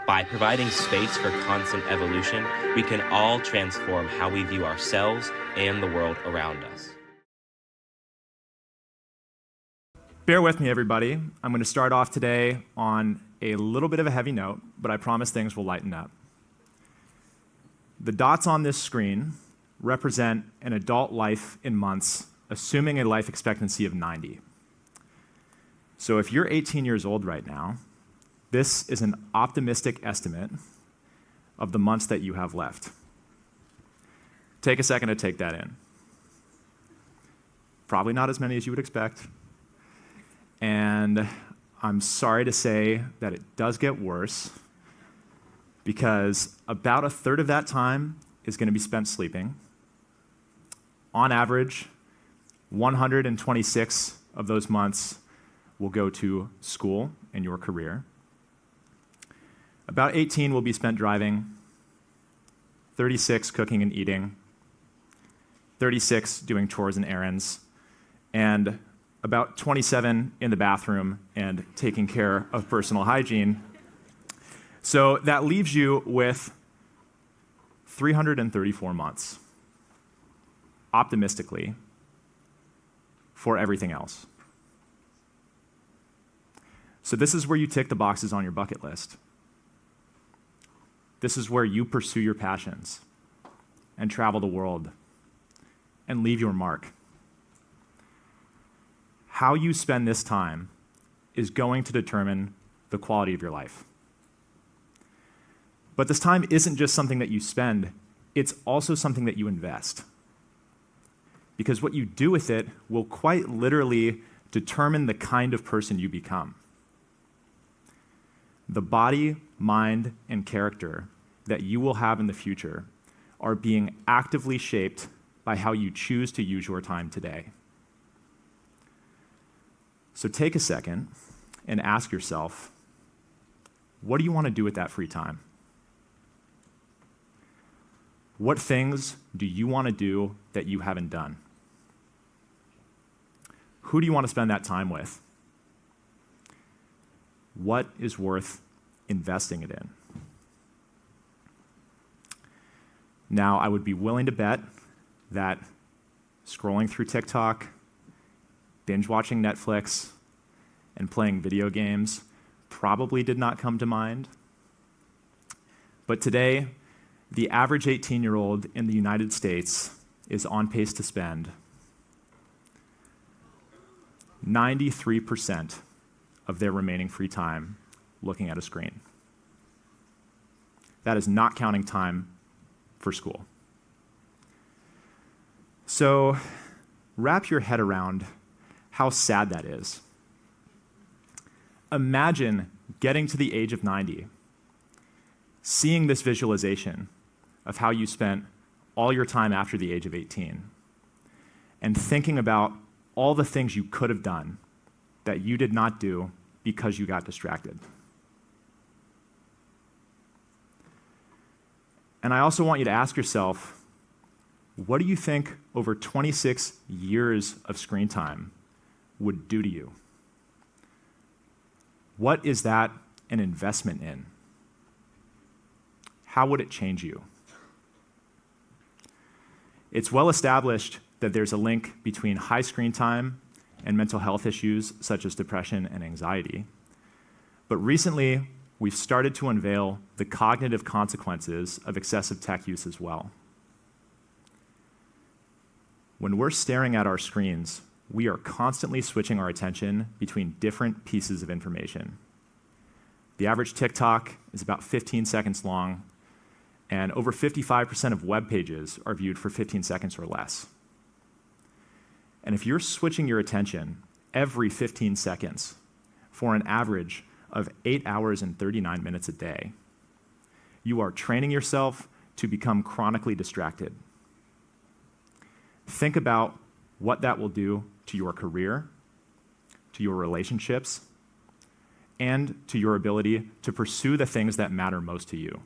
By providing space for constant evolution, we can all transform how we view ourselves and the world around us. Bear with me, everybody. I'm going to start off today on a little bit of a heavy note, but I promise things will lighten up. The dots on this screen represent an adult life in months, assuming a life expectancy of 90. So if you're 18 years old right now, this is an optimistic estimate of the months that you have left. Take a second to take that in. Probably not as many as you would expect. And I'm sorry to say that it does get worse, because about a third of that time is going to be spent sleeping. On average, 126 of those months will go to school and your career. About 18 will be spent driving, 36 cooking and eating, 36 doing chores and errands, and about 27 in the bathroom and taking care of personal hygiene. So that leaves you with 334 months, optimistically, for everything else. So this is where you tick the boxes on your bucket list. This is where you pursue your passions and travel the world and leave your mark. How you spend this time is going to determine the quality of your life. But this time isn't just something that you spend, it's also something that you invest. Because what you do with it will quite literally determine the kind of person you become. The body, mind, and character that you will have in the future are being actively shaped by how you choose to use your time today. So take a second and ask yourself, what do you want to do with that free time? What things do you want to do that you haven't done? Who do you want to spend that time with? What is worth investing it in? Now, I would be willing to bet that scrolling through TikTok, binge watching Netflix, and playing video games probably did not come to mind. But today, the average 18-year-old in the United States is on pace to spend 93% of their remaining free time looking at a screen. That is not counting time for school. So wrap your head around how sad that is. Imagine getting to the age of 90, seeing this visualization of how you spent all your time after the age of 18, and thinking about all the things you could have done that you did not do because you got distracted. And I also want you to ask yourself, what do you think over 26 years of screen time would do to you? What is that an investment in? How would it change you? It's well established that there's a link between high screen time and mental health issues such as depression and anxiety. But recently, we've started to unveil the cognitive consequences of excessive tech use as well. When we're staring at our screens, we are constantly switching our attention between different pieces of information. The average TikTok is about 15 seconds long, and over 55% of web pages are viewed for 15 seconds or less. And if you're switching your attention every 15 seconds for an average of 8 hours and 39 minutes a day, you are training yourself to become chronically distracted. Think about what that will do to your career, to your relationships, and to your ability to pursue the things that matter most to you.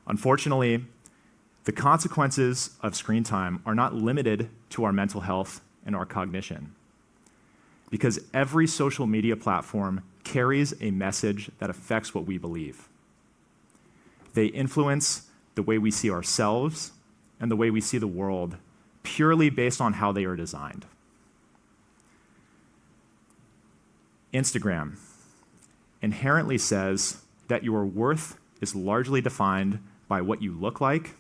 Unfortunately, the consequences of screen time are not limited to our mental health and our cognition, because every social media platform carries a message that affects what we believe. They influence the way we see ourselves and the way we see the world purely based on how they are designed. Instagram inherently says that your worth is largely defined by what you look like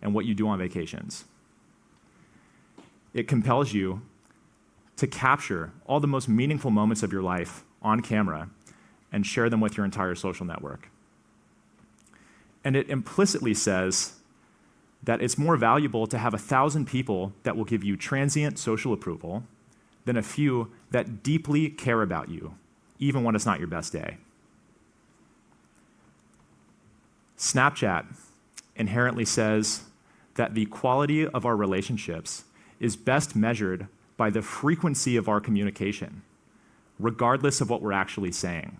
and what you do on vacations. It compels you to capture all the most meaningful moments of your life on camera and share them with your entire social network. And it implicitly says that it's more valuable to have 1,000 people that will give you transient social approval than a few that deeply care about you, even when it's not your best day. Snapchat inherently says that the quality of our relationships is best measured by the frequency of our communication, regardless of what we're actually saying.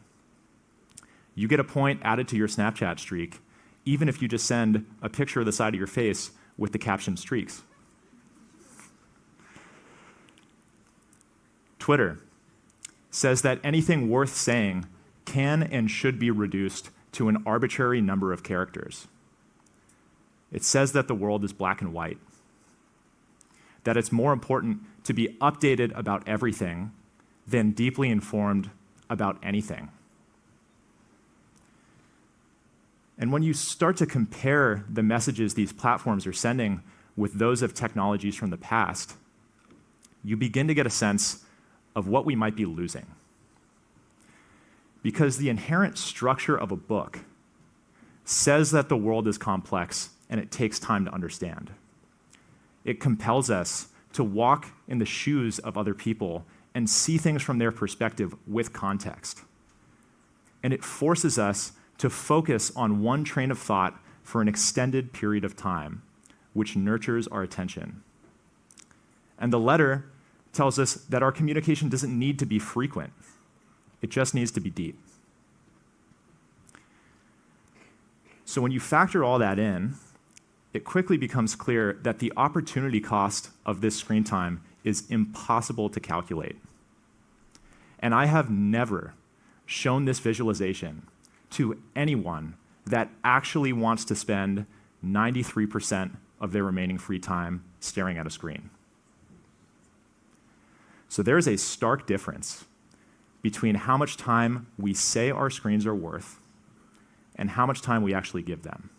You get a point added to your Snapchat streak, even if you just send a picture of the side of your face with the caption streaks. Twitter says that anything worth saying can and should be reduced to an arbitrary number of characters. It says that the world is black and white, that it's more important to be updated about everything than deeply informed about anything. And when you start to compare the messages these platforms are sending with those of technologies from the past, you begin to get a sense of what we might be losing. Because the inherent structure of a book says that the world is complex and it takes time to understand. It compels us to walk in the shoes of other people and see things from their perspective with context. And it forces us to focus on one train of thought for an extended period of time, which nurtures our attention. And the letter tells us that our communication doesn't need to be frequent. It just needs to be deep. So when you factor all that in, it quickly becomes clear that the opportunity cost of this screen time is impossible to calculate. And I have never shown this visualization to anyone that actually wants to spend 93% of their remaining free time staring at a screen. So there's a stark difference between how much time we say our screens are worth and how much time we actually give them.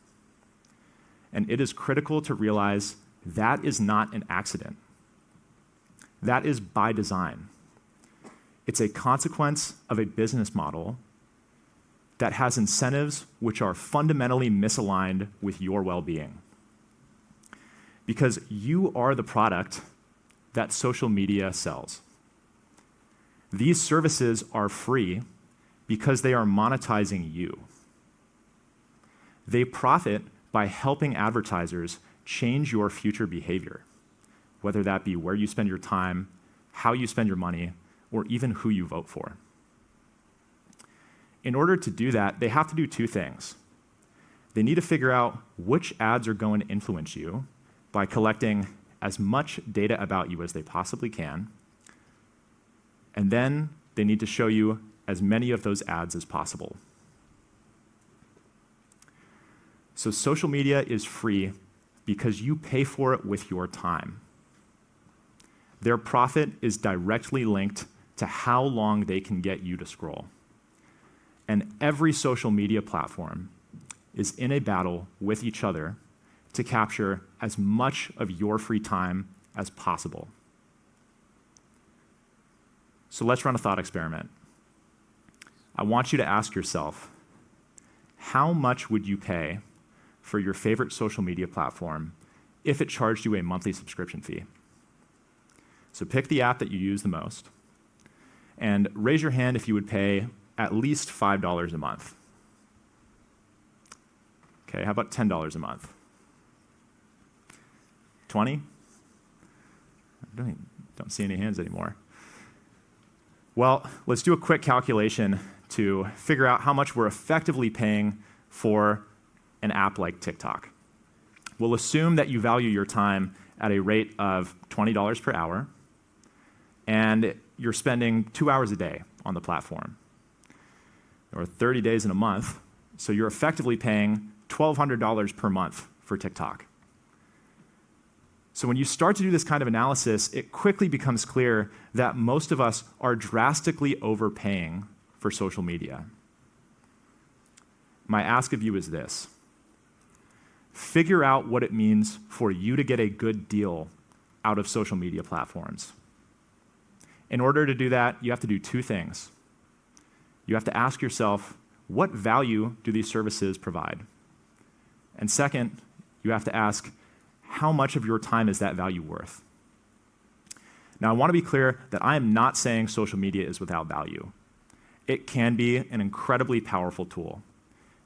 And it is critical to realize that is not an accident. That is by design. It's a consequence of a business model that has incentives which are fundamentally misaligned with your well-being. Because you are the product that social media sells. These services are free because they are monetizing you. They profit by helping advertisers change your future behavior, whether that be where you spend your time, how you spend your money, or even who you vote for. In order to do that, they have to do two things. They need to figure out which ads are going to influence you by collecting as much data about you as they possibly can, and then they need to show you as many of those ads as possible. So social media is free because you pay for it with your time. Their profit is directly linked to how long they can get you to scroll. And every social media platform is in a battle with each other to capture as much of your free time as possible. So let's run a thought experiment. I want you to ask yourself, how much would you pay for your favorite social media platform if it charged you a monthly subscription fee? So pick the app that you use the most, and raise your hand if you would pay at least $5 a month. Okay, how about $10 a month? 20? I don't see any hands anymore. Well, let's do a quick calculation to figure out how much we're effectively paying for an app like TikTok. We'll assume that you value your time at a rate of $20 per hour, and you're spending 2 hours a day on the platform. or 30 days in a month, so you're effectively paying $1,200 per month for TikTok. So when you start to do this kind of analysis, it quickly becomes clear that most of us are drastically overpaying for social media. My ask of you is this: figure out what it means for you to get a good deal out of social media platforms. In order to do that, you have to do two things. You have to ask yourself, what value do these services provide? And second, you have to ask, how much of your time is that value worth? Now, I want to be clear that I am not saying social media is without value. It can be an incredibly powerful tool.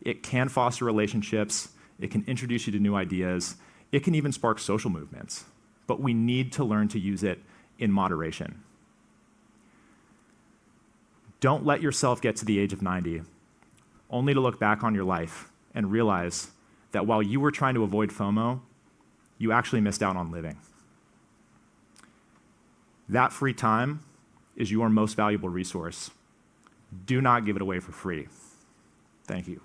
It can foster relationships, it can introduce you to new ideas, it can even spark social movements. But we need to learn to use it in moderation. Don't let yourself get to the age of 90, only to look back on your life and realize that while you were trying to avoid FOMO, you actually missed out on living. That free time is your most valuable resource. Do not give it away for free. Thank you.